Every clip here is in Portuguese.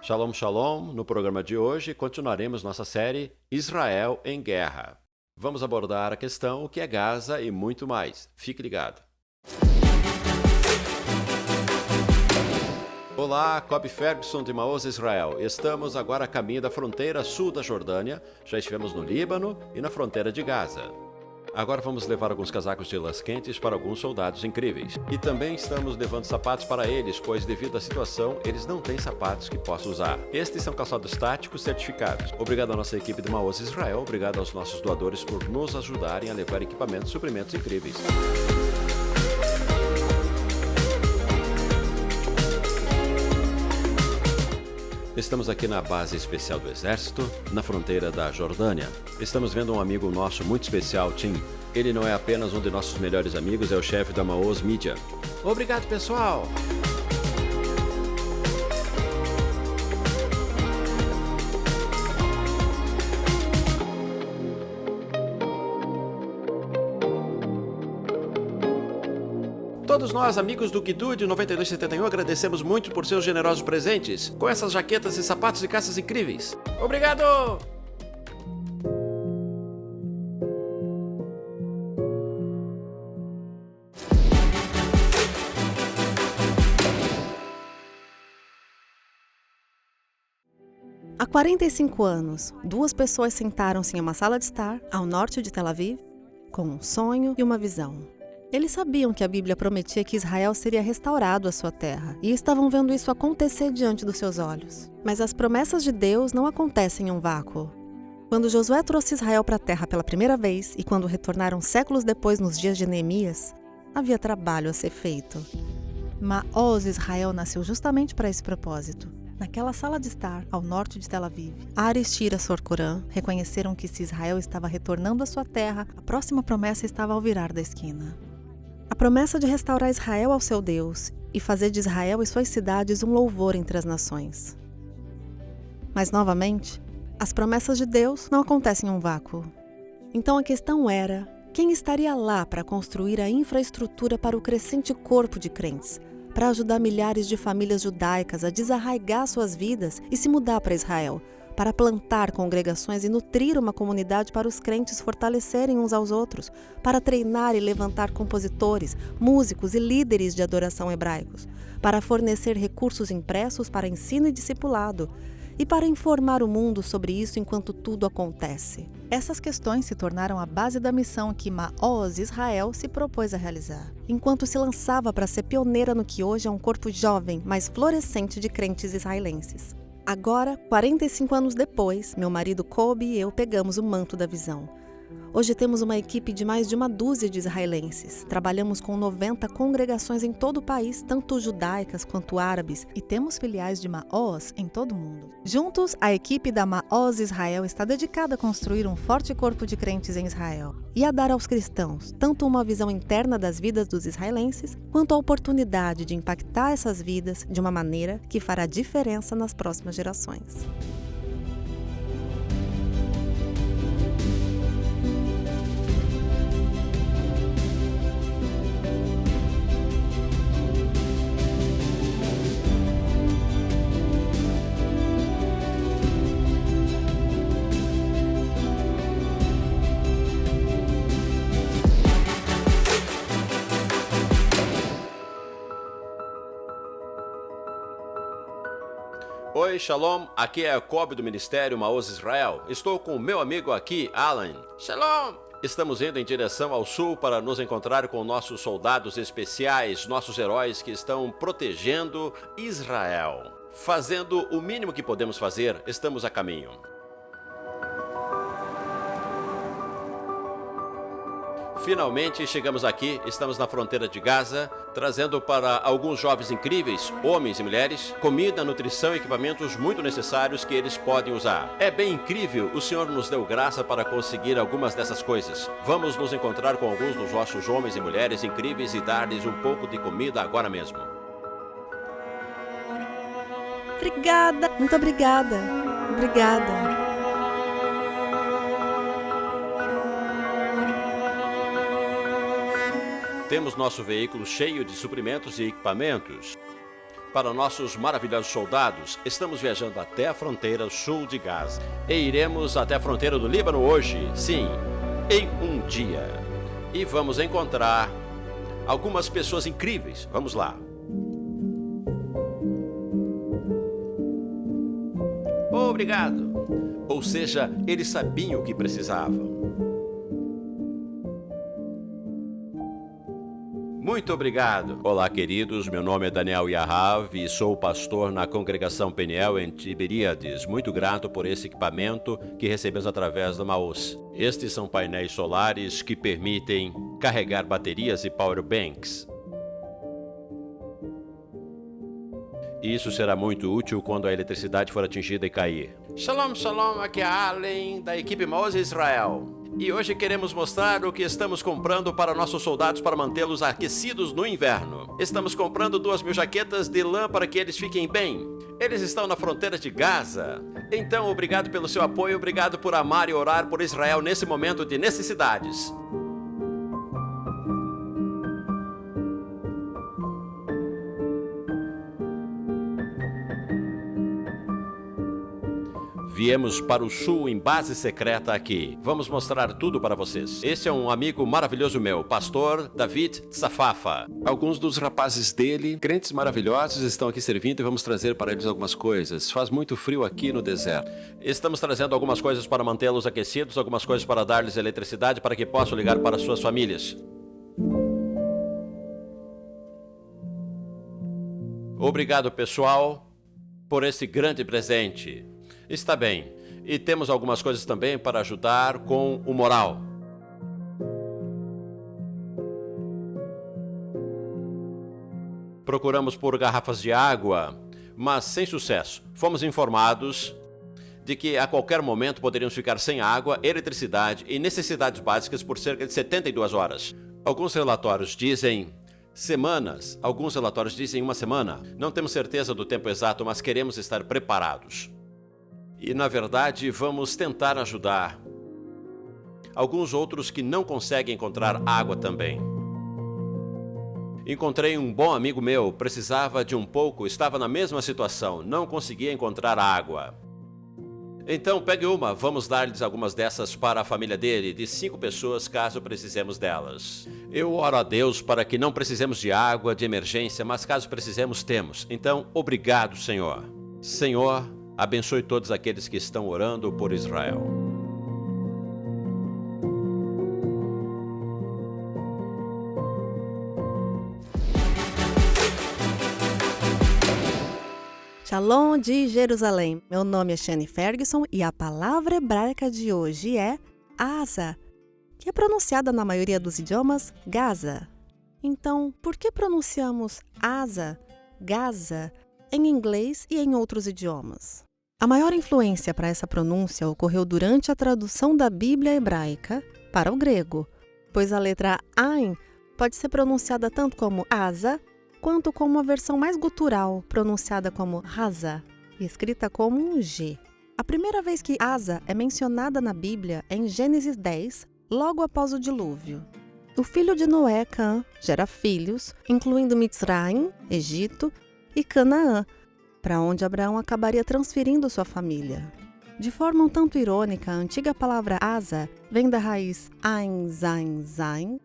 Shalom, shalom. No programa de hoje, continuaremos nossa série Israel em Guerra. Vamos abordar a questão o que é Gaza e muito mais. Fique ligado. Olá, Cobb Ferguson de Maoz, Israel. Estamos agora a caminho da fronteira sul da Jordânia. Já estivemos no Líbano e na fronteira de Gaza. Agora vamos levar alguns casacos de lãs quentes para alguns soldados incríveis. E também estamos levando sapatos para eles, pois devido à situação, eles não têm sapatos que possam usar. Estes são calçados táticos certificados. Obrigado à nossa equipe de Maoz Israel, obrigado aos nossos doadores por nos ajudarem a levar equipamentos e suprimentos incríveis. Estamos aqui na base especial do Exército, na fronteira da Jordânia. Estamos vendo um amigo nosso muito especial, Tim. Ele não é apenas um de nossos melhores amigos, é o chefe da Maoz Media. Obrigado, pessoal! Todos nós, amigos do Guidude 9271, agradecemos muito por seus generosos presentes, com essas jaquetas e sapatos de caças incríveis. Obrigado! Há 45 anos, duas pessoas sentaram-se em uma sala de estar, ao norte de Tel Aviv, com um sonho e uma visão. Eles sabiam que a Bíblia prometia que Israel seria restaurado à sua terra, e estavam vendo isso acontecer diante dos seus olhos. Mas as promessas de Deus não acontecem em um vácuo. Quando Josué trouxe Israel para a terra pela primeira vez, e quando retornaram séculos depois nos dias de Neemias, havia trabalho a ser feito. Maoz Israel nasceu justamente para esse propósito. Naquela sala de estar, ao norte de Tel Aviv, Ares e Shira Sorcoran reconheceram que se Israel estava retornando à sua terra, a próxima promessa estava ao virar da esquina. A promessa de restaurar Israel ao seu Deus e fazer de Israel e suas cidades um louvor entre as nações. Mas, novamente, as promessas de Deus não acontecem em um vácuo. Então a questão era, quem estaria lá para construir a infraestrutura para o crescente corpo de crentes, para ajudar milhares de famílias judaicas a desarraigar suas vidas e se mudar para Israel, para plantar congregações e nutrir uma comunidade para os crentes fortalecerem uns aos outros, para treinar e levantar compositores, músicos e líderes de adoração hebraicos, para fornecer recursos impressos para ensino e discipulado, e para informar o mundo sobre isso enquanto tudo acontece. Essas questões se tornaram a base da missão que Maoz Israel se propôs a realizar, enquanto se lançava para ser pioneira no que hoje é um corpo jovem, mas florescente de crentes israelenses. Agora, 45 anos depois, meu marido Kobe e eu pegamos o manto da visão. Hoje temos uma equipe de mais de uma dúzia de israelenses. Trabalhamos com 90 congregações em todo o país, tanto judaicas quanto árabes, e temos filiais de Maoz em todo o mundo. Juntos, a equipe da Maoz Israel está dedicada a construir um forte corpo de crentes em Israel e a dar aos cristãos tanto uma visão interna das vidas dos israelenses, quanto a oportunidade de impactar essas vidas de uma maneira que fará diferença nas próximas gerações. Oi, Shalom, aqui é a Kobe do Ministério Maoz Israel. Estou com o meu amigo aqui, Alan. Shalom! Estamos indo em direção ao sul para nos encontrar com nossos soldados especiais, nossos heróis que estão protegendo Israel. Fazendo o mínimo que podemos fazer, estamos a caminho. Finalmente chegamos aqui, estamos na fronteira de Gaza, trazendo para alguns jovens incríveis, homens e mulheres, comida, nutrição e equipamentos muito necessários que eles podem usar. É bem incrível, o Senhor nos deu graça para conseguir algumas dessas coisas. Vamos nos encontrar com alguns dos nossos homens e mulheres incríveis e dar-lhes um pouco de comida agora mesmo. Obrigada! Muito obrigada! Obrigada! Temos nosso veículo cheio de suprimentos e equipamentos. para nossos maravilhosos soldados, estamos viajando até a fronteira sul de Gaza. E iremos até a fronteira do Líbano hoje, sim, em um dia. E vamos encontrar algumas pessoas incríveis. Vamos lá. Obrigado. Ou seja, eles sabiam o que precisavam. Muito obrigado. Olá, queridos. Meu nome é Daniel Yahav e sou pastor na congregação Peniel em Tiberíades. Muito grato por esse equipamento que recebemos através do Maús. Estes são painéis solares que permitem carregar baterias e powerbanks. Isso será muito útil quando a eletricidade for atingida e cair. Shalom, shalom, aqui é a Allen, da equipe Maús Israel. E hoje queremos mostrar o que estamos comprando para nossos soldados para mantê-los aquecidos no inverno. Estamos comprando 2.000 jaquetas de lã para que eles fiquem bem. Eles estão na fronteira de Gaza. Então, obrigado pelo seu apoio, obrigado por amar e orar por Israel nesse momento de necessidades. Viemos para o sul em base secreta aqui. Vamos mostrar tudo para vocês. Esse é um amigo maravilhoso meu, pastor David Safafa. Alguns dos rapazes dele, crentes maravilhosos, estão aqui servindo e vamos trazer para eles algumas coisas. Faz muito frio aqui no deserto. Estamos trazendo algumas coisas para mantê-los aquecidos, algumas coisas para dar-lhes eletricidade para que possam ligar para suas famílias. Obrigado, pessoal, por esse grande presente. Está bem. E temos algumas coisas também para ajudar com o moral. Procuramos por garrafas de água, mas sem sucesso. Fomos informados de que a qualquer momento poderíamos ficar sem água, eletricidade e necessidades básicas por cerca de 72 horas. Alguns relatórios dizem semanas, alguns relatórios dizem uma semana. Não temos certeza do tempo exato, mas queremos estar preparados. E, na verdade, vamos tentar ajudar alguns outros que não conseguem encontrar água também. Encontrei um bom amigo meu, precisava de um pouco, estava na mesma situação, não conseguia encontrar água. Então, pegue uma, vamos dar-lhes algumas dessas para a família dele, de 5 pessoas, caso precisemos delas. Eu oro a Deus para que não precisemos de água, de emergência, mas caso precisemos, temos. Então, obrigado, Senhor. Senhor, abençoe todos aqueles que estão orando por Israel. Shalom de Jerusalém. Meu nome é Shane Ferguson e a palavra hebraica de hoje é Asa, que é pronunciada na maioria dos idiomas Gaza. Então, por que pronunciamos Asa, Gaza, em inglês e em outros idiomas? A maior influência para essa pronúncia ocorreu durante a tradução da Bíblia hebraica para o grego, pois a letra Ain pode ser pronunciada tanto como Asa, quanto como uma versão mais gutural, pronunciada como Raza, e escrita como um G. A primeira vez que Asa é mencionada na Bíblia é em Gênesis 10, logo após o dilúvio. O filho de Noé, Cã, gera filhos, incluindo Mitzraim, Egito, e Canaã, para onde Abraão acabaria transferindo sua família. De forma um tanto irônica, a antiga palavra Asa vem da raiz Ain, Zain, Zain,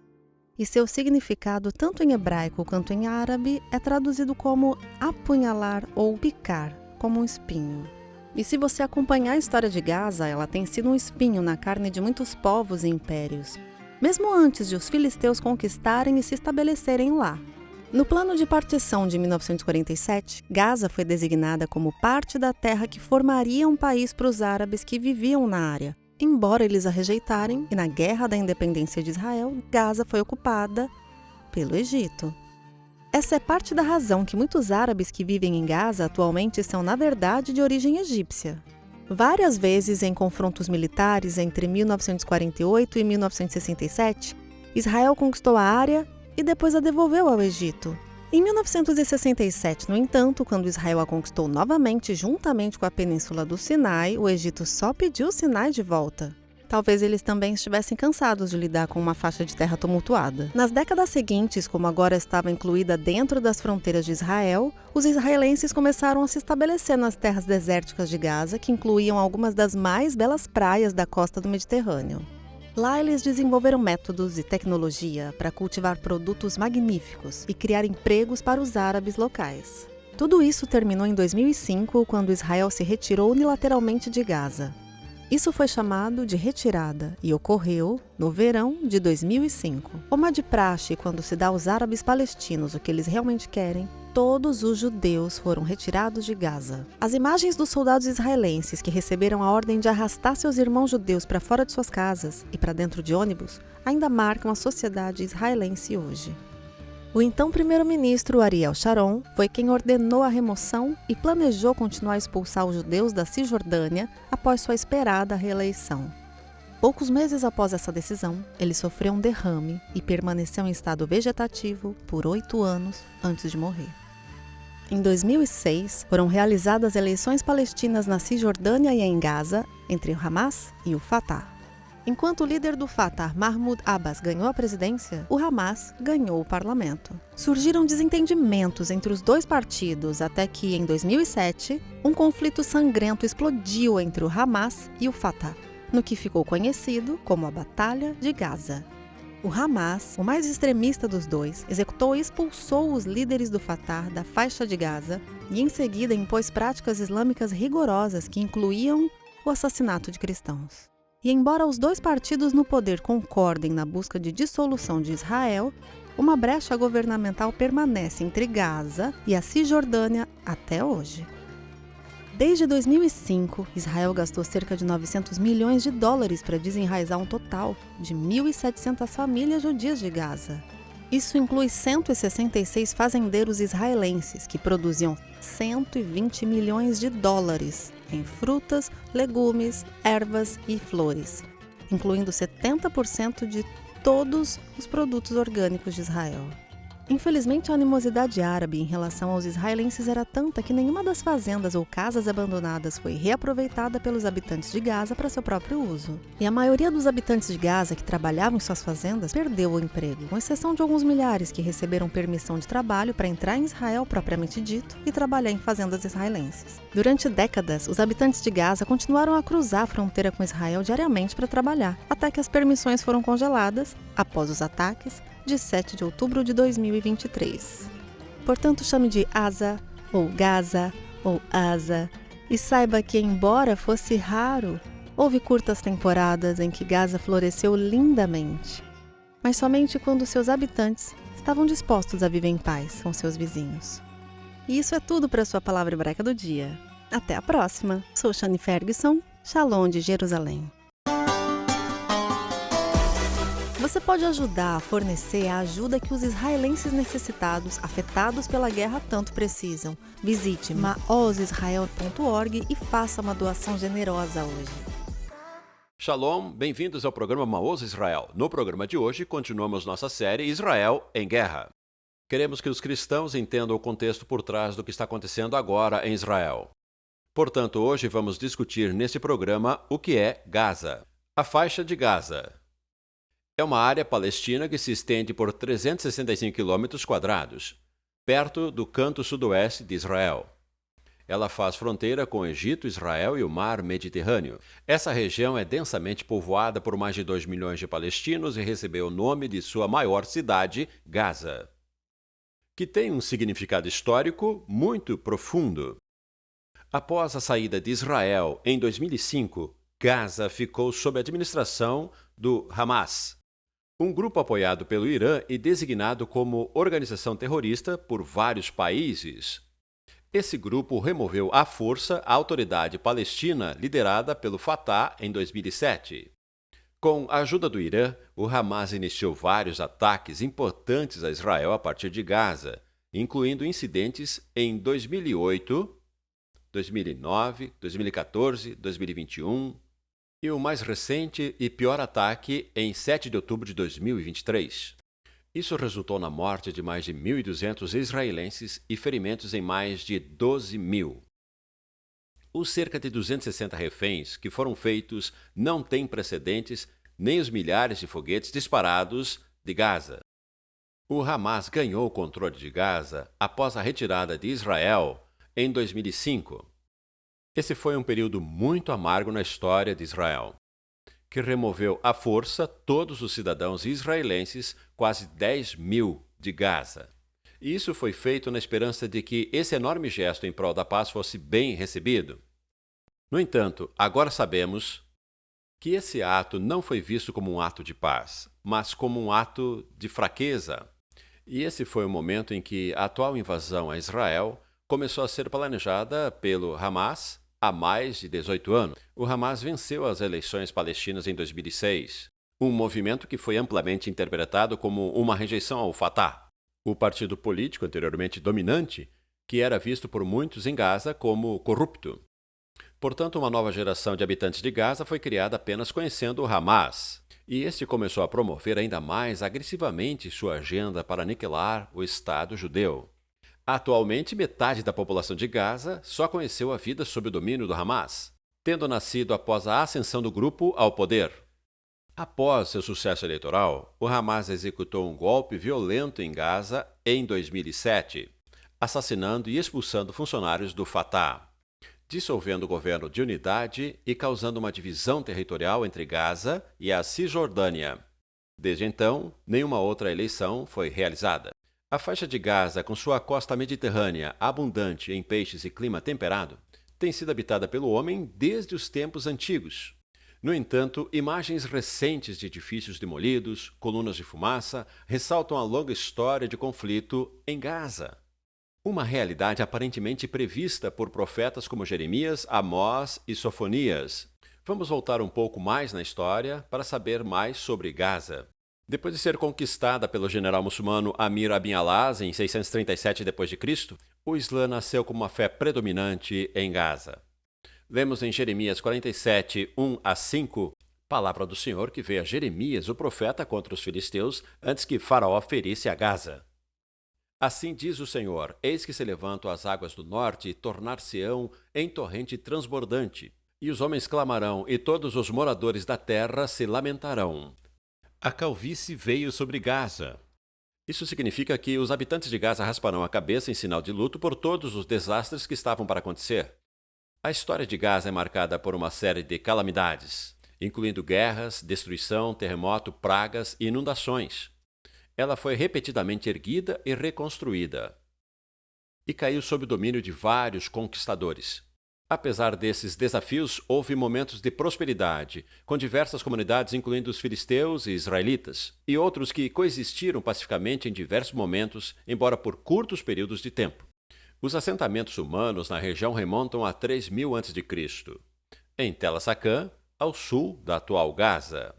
e seu significado, tanto em hebraico quanto em árabe, é traduzido como apunhalar ou picar, como um espinho. E se você acompanhar a história de Gaza, ela tem sido um espinho na carne de muitos povos e impérios, mesmo antes de os filisteus conquistarem e se estabelecerem lá. No plano de partição de 1947, Gaza foi designada como parte da terra que formaria um país para os árabes que viviam na área. Embora eles a rejeitarem, e na Guerra da Independência de Israel, Gaza foi ocupada pelo Egito. Essa é parte da razão que muitos árabes que vivem em Gaza atualmente são, na verdade, de origem egípcia. Várias vezes em confrontos militares entre 1948 e 1967, Israel conquistou a área e depois a devolveu ao Egito. Em 1967, no entanto, quando Israel a conquistou novamente juntamente com a Península do Sinai, o Egito só pediu o Sinai de volta. Talvez eles também estivessem cansados de lidar com uma faixa de terra tumultuada. Nas décadas seguintes, como agora estava incluída dentro das fronteiras de Israel, os israelenses começaram a se estabelecer nas terras desérticas de Gaza, que incluíam algumas das mais belas praias da costa do Mediterrâneo. Lá eles desenvolveram métodos e tecnologia para cultivar produtos magníficos e criar empregos para os árabes locais. Tudo isso terminou em 2005, quando Israel se retirou unilateralmente de Gaza. Isso foi chamado de retirada e ocorreu no verão de 2005. Como é de praxe quando se dá aos árabes palestinos o que eles realmente querem, todos os judeus foram retirados de Gaza. As imagens dos soldados israelenses que receberam a ordem de arrastar seus irmãos judeus para fora de suas casas e para dentro de ônibus ainda marcam a sociedade israelense hoje. O então primeiro-ministro Ariel Sharon foi quem ordenou a remoção e planejou continuar a expulsar os judeus da Cisjordânia após sua esperada reeleição. Poucos meses após essa decisão, ele sofreu um derrame e permaneceu em estado vegetativo por 8 anos antes de morrer. Em 2006, foram realizadas eleições palestinas na Cisjordânia e em Gaza, entre o Hamas e o Fatah. Enquanto o líder do Fatah, Mahmoud Abbas, ganhou a presidência, o Hamas ganhou o parlamento. Surgiram desentendimentos entre os dois partidos até que, em 2007, um conflito sangrento explodiu entre o Hamas e o Fatah, no que ficou conhecido como a Batalha de Gaza. O Hamas, o mais extremista dos dois, executou e expulsou os líderes do Fatah da faixa de Gaza e, em seguida, impôs práticas islâmicas rigorosas que incluíam o assassinato de cristãos. E embora os dois partidos no poder concordem na busca de dissolução de Israel, uma brecha governamental permanece entre Gaza e a Cisjordânia até hoje. Desde 2005, Israel gastou cerca de 900 milhões de dólares para desenraizar um total de 1.700 famílias judias de Gaza. Isso inclui 166 fazendeiros israelenses que produziam 120 milhões de dólares em frutas, legumes, ervas e flores, incluindo 70% de todos os produtos orgânicos de Israel. Infelizmente, a animosidade árabe em relação aos israelenses era tanta que nenhuma das fazendas ou casas abandonadas foi reaproveitada pelos habitantes de Gaza para seu próprio uso. E a maioria dos habitantes de Gaza que trabalhavam em suas fazendas perdeu o emprego, com exceção de alguns milhares que receberam permissão de trabalho para entrar em Israel propriamente dito e trabalhar em fazendas israelenses. Durante décadas, os habitantes de Gaza continuaram a cruzar a fronteira com Israel diariamente para trabalhar, até que as permissões foram congeladas após os ataques de 7 de outubro de 2023. Portanto, chame de Asa, ou Gaza, ou Asa, e saiba que, embora fosse raro, houve curtas temporadas em que Gaza floresceu lindamente, mas somente quando seus habitantes estavam dispostos a viver em paz com seus vizinhos. E isso é tudo para a sua palavra hebraica do dia. Até a próxima! Sou Shani Ferguson, Shalom de Jerusalém. Você pode ajudar a fornecer a ajuda que os israelenses necessitados, afetados pela guerra, tanto precisam. Visite maozisrael.org e faça uma doação generosa hoje. Shalom, bem-vindos ao programa Maoz Israel. No programa de hoje, continuamos nossa série Israel em Guerra. Queremos que os cristãos entendam o contexto por trás do que está acontecendo agora em Israel. Portanto, hoje vamos discutir neste programa o que é Gaza. A faixa de Gaza é uma área palestina que se estende por 365 km², perto do canto sudoeste de Israel. Ela faz fronteira com o Egito, Israel e o Mar Mediterrâneo. Essa região é densamente povoada por mais de 2 milhões de palestinos e recebeu o nome de sua maior cidade, Gaza, que tem um significado histórico muito profundo. Após a saída de Israel em 2005, Gaza ficou sob a administração do Hamas, um grupo apoiado pelo Irã e designado como organização terrorista por vários países. Esse grupo removeu à força a autoridade palestina liderada pelo Fatah em 2007. Com a ajuda do Irã, o Hamas iniciou vários ataques importantes a Israel a partir de Gaza, incluindo incidentes em 2008, 2009, 2014, 2021 e o mais recente e pior ataque em 7 de outubro de 2023. Isso resultou na morte de mais de 1.200 israelenses e ferimentos em mais de 12 mil. Os cerca de 260 reféns que foram feitos não têm precedentes nem os milhares de foguetes disparados de Gaza. O Hamas ganhou o controle de Gaza após a retirada de Israel em 2005. Esse foi um período muito amargo na história de Israel, que removeu à força todos os cidadãos israelenses, quase 10 mil, de Gaza. E isso foi feito na esperança de que esse enorme gesto em prol da paz fosse bem recebido. No entanto, agora sabemos que esse ato não foi visto como um ato de paz, mas como um ato de fraqueza. E esse foi o momento em que a atual invasão a Israel começou a ser planejada pelo Hamas há mais de 18 anos. O Hamas venceu as eleições palestinas em 2006, um movimento que foi amplamente interpretado como uma rejeição ao Fatah, o partido político anteriormente dominante, que era visto por muitos em Gaza como corrupto. Portanto, uma nova geração de habitantes de Gaza foi criada apenas conhecendo o Hamas, e este começou a promover ainda mais agressivamente sua agenda para aniquilar o Estado judeu. Atualmente, metade da população de Gaza só conheceu a vida sob o domínio do Hamas, tendo nascido após a ascensão do grupo ao poder. Após seu sucesso eleitoral, o Hamas executou um golpe violento em Gaza em 2007, assassinando e expulsando funcionários do Fatah, dissolvendo o governo de unidade e causando uma divisão territorial entre Gaza e a Cisjordânia. Desde então, nenhuma outra eleição foi realizada. A faixa de Gaza, com sua costa mediterrânea abundante em peixes e clima temperado, tem sido habitada pelo homem desde os tempos antigos. No entanto, imagens recentes de edifícios demolidos, colunas de fumaça, ressaltam a longa história de conflito em Gaza. Uma realidade aparentemente prevista por profetas como Jeremias, Amós e Sofonias. Vamos voltar um pouco mais na história para saber mais sobre Gaza. Depois de ser conquistada pelo general muçulmano Amir Abin al-As em 637 d.C., o Islã nasceu como uma fé predominante em Gaza. Lemos em Jeremias 47, 1-5, palavra do Senhor que veio a Jeremias, o profeta, contra os filisteus, antes que Faraó ferisse a Gaza. Assim diz o Senhor, eis que se levantam as águas do norte e tornar-se-ão em torrente transbordante. E os homens clamarão, e todos os moradores da terra se lamentarão. A calvície veio sobre Gaza. Isso significa que os habitantes de Gaza rasparão a cabeça em sinal de luto por todos os desastres que estavam para acontecer. A história de Gaza é marcada por uma série de calamidades, incluindo guerras, destruição, terremoto, pragas e inundações. Ela foi repetidamente erguida e reconstruída, e caiu sob o domínio de vários conquistadores. Apesar desses desafios, houve momentos de prosperidade, com diversas comunidades, incluindo os filisteus e israelitas, e outros que coexistiram pacificamente em diversos momentos, embora por curtos períodos de tempo. Os assentamentos humanos na região remontam a 3000 a.C., em Tel Assakã, ao sul da atual Gaza.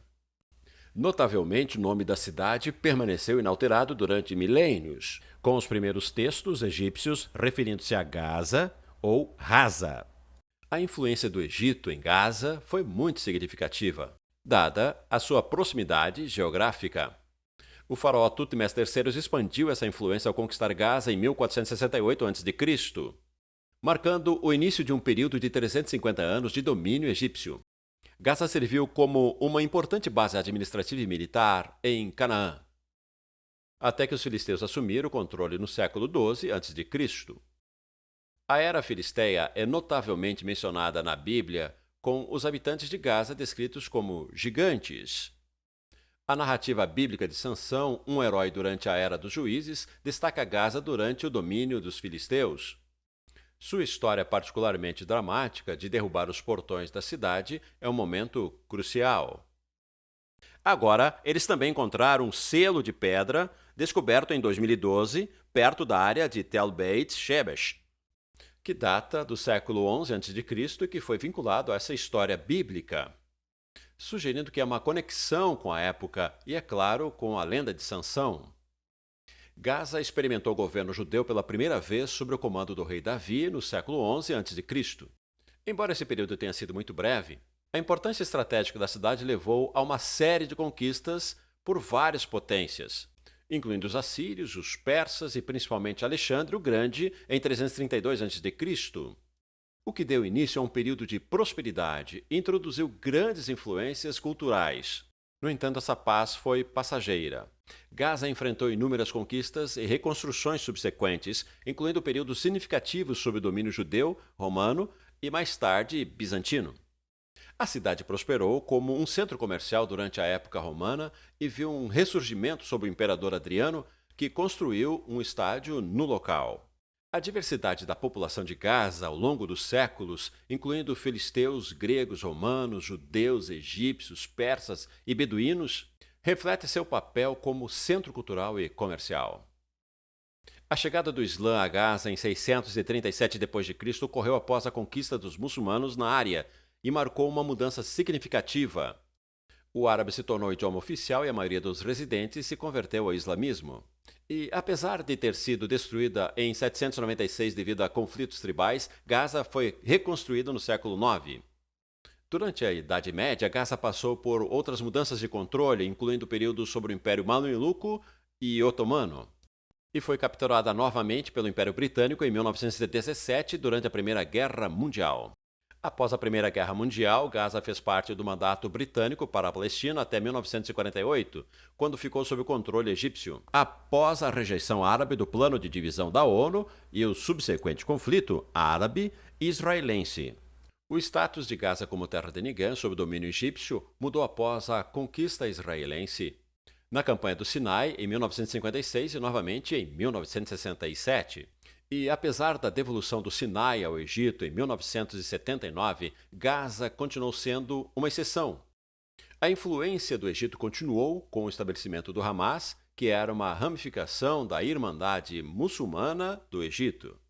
Notavelmente, o nome da cidade permaneceu inalterado durante milênios, com os primeiros textos egípcios referindo-se a Gaza ou Raza. A influência do Egito em Gaza foi muito significativa, dada a sua proximidade geográfica. O faraó Tutmés III expandiu essa influência ao conquistar Gaza em 1468 a.C., marcando o início de um período de 350 anos de domínio egípcio. Gaza serviu como uma importante base administrativa e militar em Canaã, até que os filisteus assumiram o controle no século XII a.C. A era filisteia é notavelmente mencionada na Bíblia, com os habitantes de Gaza descritos como gigantes. A narrativa bíblica de Sansão, um herói durante a Era dos Juízes, destaca Gaza durante o domínio dos filisteus. Sua história particularmente dramática de derrubar os portões da cidade é um momento crucial. Agora, eles também encontraram um selo de pedra descoberto em 2012, perto da área de Tel Beit Shemesh, que data do século XI a.C. e que foi vinculado a essa história bíblica, sugerindo que há uma conexão com a época e, é claro, com a lenda de Sansão. Gaza experimentou o governo judeu pela primeira vez sob o comando do rei Davi no século XI a.C. Embora esse período tenha sido muito breve, a importância estratégica da cidade levou a uma série de conquistas por várias potências, incluindo os assírios, os persas e principalmente Alexandre o Grande em 332 a.C. o que deu início a um período de prosperidade e introduziu grandes influências culturais. No entanto, essa paz foi passageira. Gaza enfrentou inúmeras conquistas e reconstruções subsequentes, incluindo períodos significativos sob o domínio judeu, romano e, mais tarde, bizantino. A cidade prosperou como um centro comercial durante a época romana e viu um ressurgimento sob o imperador Adriano, que construiu um estádio no local. A diversidade da população de Gaza ao longo dos séculos, incluindo filisteus, gregos, romanos, judeus, egípcios, persas e beduínos, reflete seu papel como centro cultural e comercial. A chegada do Islã a Gaza em 637 d.C. ocorreu após a conquista dos muçulmanos na área e marcou uma mudança significativa. O árabe se tornou o idioma oficial e a maioria dos residentes se converteu ao islamismo. E, apesar de ter sido destruída em 796 devido a conflitos tribais, Gaza foi reconstruída no século IX. Durante a Idade Média, Gaza passou por outras mudanças de controle, incluindo períodos sobre o Império Mameluco e Otomano, e foi capturada novamente pelo Império Britânico em 1917 durante a Primeira Guerra Mundial. Após a Primeira Guerra Mundial, Gaza fez parte do mandato britânico para a Palestina até 1948, quando ficou sob o controle egípcio. Após a rejeição árabe do plano de divisão da ONU e o subsequente conflito árabe-israelense. O status de Gaza como terra de ninguém sob domínio egípcio mudou após a conquista israelense, na campanha do Sinai em 1956 e novamente em 1967. E apesar da devolução do Sinai ao Egito em 1979, Gaza continuou sendo uma exceção. A influência do Egito continuou com o estabelecimento do Hamas, que era uma ramificação da Irmandade Muçulmana do Egito.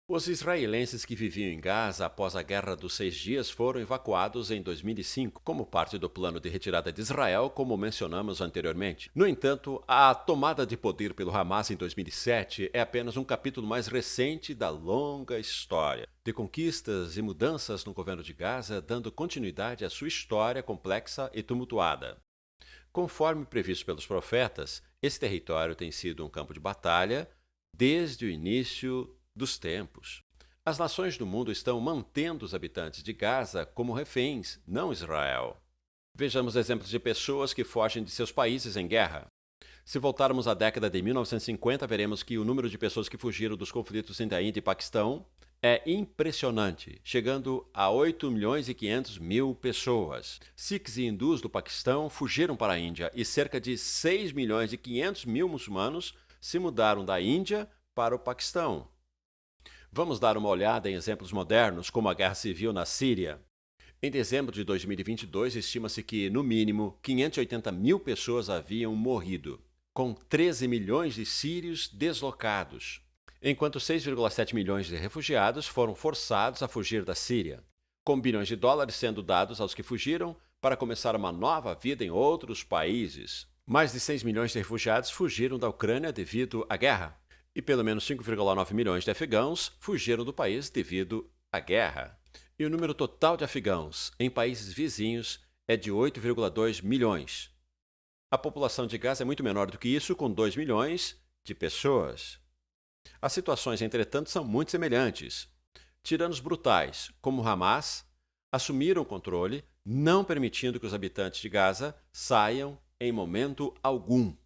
Os israelenses que viviam em Gaza após a Guerra dos 6 Dias foram evacuados em 2005, como parte do plano de retirada de Israel, como mencionamos anteriormente. No entanto, a tomada de poder pelo Hamas em 2007 é apenas um capítulo mais recente da longa história de conquistas e mudanças no governo de Gaza, dando continuidade à sua história complexa e tumultuada. Conforme previsto pelos profetas, esse território tem sido um campo de batalha desde o início dos tempos. As nações do mundo estão mantendo os habitantes de Gaza como reféns, não Israel. Vejamos exemplos de pessoas que fogem de seus países em guerra. Se voltarmos à década de 1950, veremos que o número de pessoas que fugiram dos conflitos entre a Índia e Paquistão é impressionante, chegando a 8.500.000 pessoas. Sikhs e hindus do Paquistão fugiram para a Índia e cerca de 6.500.000 muçulmanos se mudaram da Índia para o Paquistão. Vamos dar uma olhada em exemplos modernos, como a Guerra Civil na Síria. Em dezembro de 2022, estima-se que, no mínimo, 580.000 pessoas haviam morrido, com 13 milhões de sírios deslocados, enquanto 6,7 milhões de refugiados foram forçados a fugir da Síria, com bilhões de dólares sendo dados aos que fugiram para começar uma nova vida em outros países. Mais de 6 milhões de refugiados fugiram da Ucrânia devido à guerra, e pelo menos 5,9 milhões de afegãos fugiram do país devido à guerra. E o número total de afegãos em países vizinhos é de 8,2 milhões. A população de Gaza é muito menor do que isso, com 2 milhões de pessoas. As situações, entretanto, são muito semelhantes. Tiranos brutais, como o Hamas, assumiram o controle, não permitindo que os habitantes de Gaza saiam em momento algum.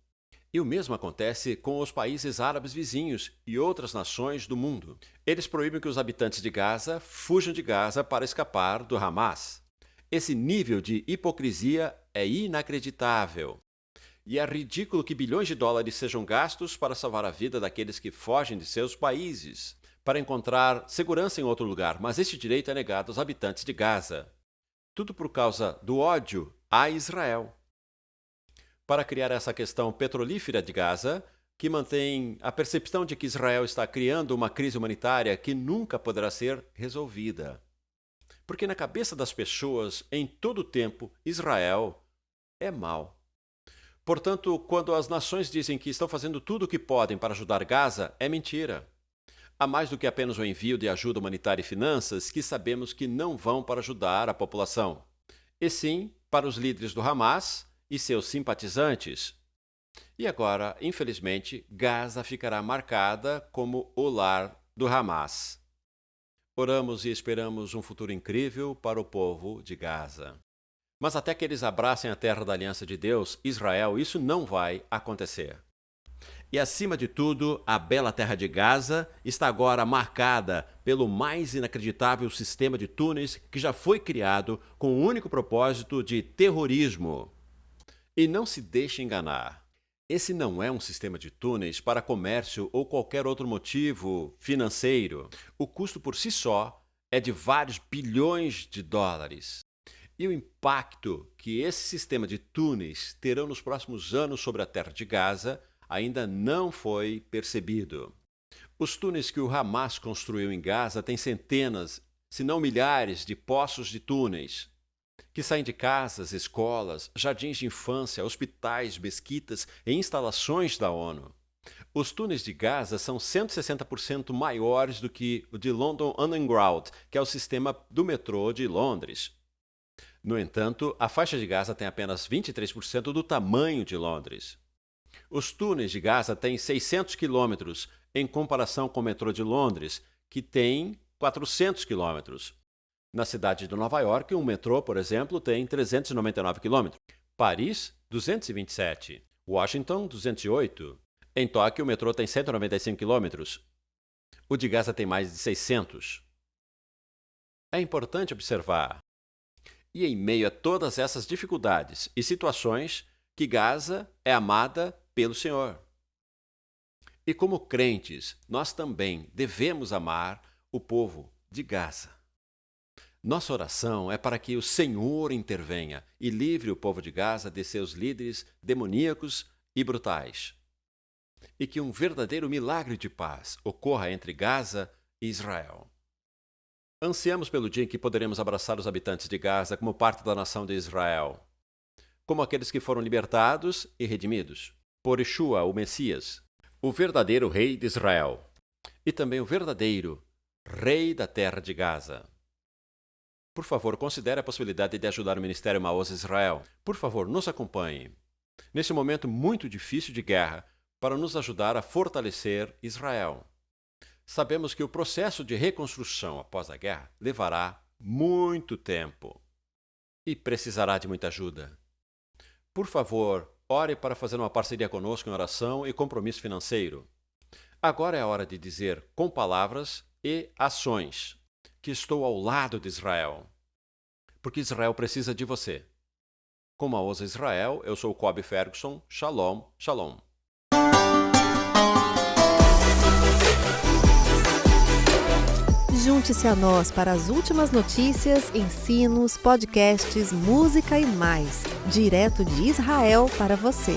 E o mesmo acontece com os países árabes vizinhos e outras nações do mundo. Eles proíbem que os habitantes de Gaza fujam de Gaza para escapar do Hamas. Esse nível de hipocrisia é inacreditável. E é ridículo que bilhões de dólares sejam gastos para salvar a vida daqueles que fogem de seus países, para encontrar segurança em outro lugar, mas este direito é negado aos habitantes de Gaza. Tudo por causa do ódio a Israel. Para criar essa questão petrolífera de Gaza, que mantém a percepção de que Israel está criando uma crise humanitária que nunca poderá ser resolvida. Porque na cabeça das pessoas, em todo o tempo, Israel é mal. Portanto, quando as nações dizem que estão fazendo tudo o que podem para ajudar Gaza, é mentira. Há mais do que apenas o envio de ajuda humanitária e finanças que sabemos que não vão para ajudar a população, e sim para os líderes do Hamas e seus simpatizantes. E agora, infelizmente, Gaza ficará marcada como o lar do Hamas. Oramos e esperamos um futuro incrível para o povo de Gaza. Mas até que eles abracem a terra da aliança de Deus, Israel, isso não vai acontecer. E acima de tudo, a bela terra de Gaza está agora marcada pelo mais inacreditável sistema de túneis que já foi criado com o único propósito de terrorismo. E não se deixe enganar. Esse não é um sistema de túneis para comércio ou qualquer outro motivo financeiro. O custo por si só é de vários bilhões de dólares. E o impacto que esse sistema de túneis terão nos próximos anos sobre a terra de Gaza ainda não foi percebido. Os túneis que o Hamas construiu em Gaza têm centenas, se não milhares, de poços de túneis, que saem de casas, escolas, jardins de infância, hospitais, mesquitas e instalações da ONU. Os túneis de Gaza são 160% maiores do que o de London Underground, que é o sistema do metrô de Londres. No entanto, a faixa de Gaza tem apenas 23% do tamanho de Londres. Os túneis de Gaza têm 600 quilômetros, em comparação com o metrô de Londres, que tem 400 quilômetros. Na cidade de Nova York, um metrô, por exemplo, tem 399 quilômetros. Paris, 227. Washington, 208. Em Tóquio, o metrô tem 195 quilômetros. O de Gaza tem mais de 600. É importante observar. E em meio a todas essas dificuldades e situações, que Gaza é amada pelo Senhor. E como crentes, nós também devemos amar o povo de Gaza. Nossa oração é para que o Senhor intervenha e livre o povo de Gaza de seus líderes demoníacos e brutais. E que um verdadeiro milagre de paz ocorra entre Gaza e Israel. Ansiamos pelo dia em que poderemos abraçar os habitantes de Gaza como parte da nação de Israel, como aqueles que foram libertados e redimidos por Yeshua, o Messias, o verdadeiro rei de Israel, e também o verdadeiro rei da terra de Gaza. Por favor, considere a possibilidade de ajudar o Ministério Maoz Israel. Por favor, nos acompanhe nesse momento muito difícil de guerra para nos ajudar a fortalecer Israel. Sabemos que o processo de reconstrução após a guerra levará muito tempo e precisará de muita ajuda. Por favor, ore para fazer uma parceria conosco em oração e compromisso financeiro. Agora é a hora de dizer com palavras e ações que estou ao lado de Israel, porque Israel precisa de você. Com Maoz Israel, eu sou Kobe Ferguson. Shalom, shalom. Junte-se a nós para as últimas notícias, ensinos, podcasts, música e mais, direto de Israel para você.